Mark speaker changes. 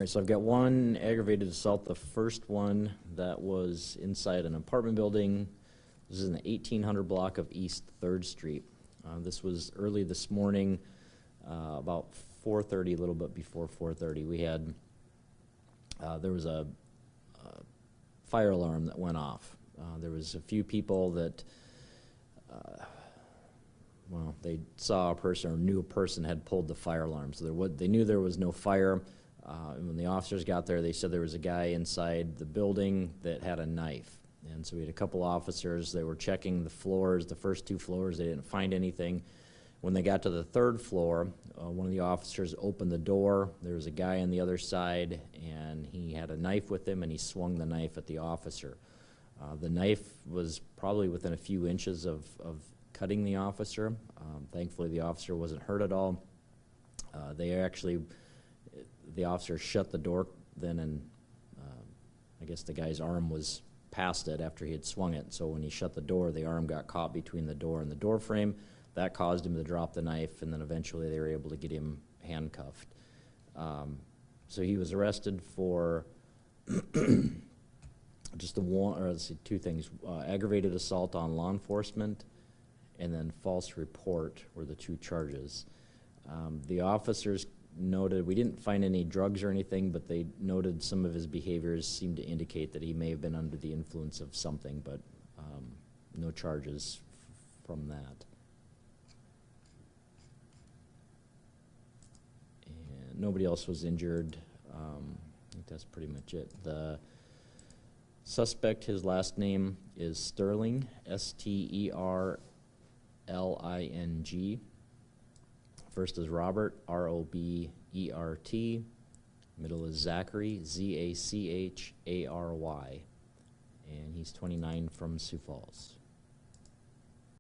Speaker 1: Right, so I've got one aggravated assault. The first one that was inside an apartment building. This is in the 1800 block of East 3rd Street. This was early this morning, about 4:30, a little bit before 4:30. We had, there was a fire alarm that went off. There was a few people that, well, they saw a person or knew a person had pulled the fire alarm. So they knew there was no fire. And when the officers got there, they said there was a guy inside the building that had a knife. And so we had a couple officers. They were checking the floors, the first 2 floors. They didn't find anything. When they got to the 3rd floor, one of the officers opened the door. There was a guy on the other side, and he had a knife with him, and he swung the knife at the officer. The knife was probably within a few inches of cutting the officer. Thankfully, the officer wasn't hurt at all. The officer shut the door then, and I guess the guy's arm was past it after he had swung it. So when he shut the door, the arm got caught between the door and the door frame. That caused him to drop the knife, and then eventually they were able to get him handcuffed. So he was arrested for just two things: aggravated assault on law enforcement, and then false report were the 2 charges. The officers noted, we didn't find any drugs or anything, but they noted some of his behaviors seemed to indicate that he may have been under the influence of something, but no charges from that. And nobody else was injured. I think that's pretty much it. The suspect, his last name is Sterling, Sterling. First is Robert, Robert. Middle is Zachary, Zachary. And he's 29 from Sioux Falls.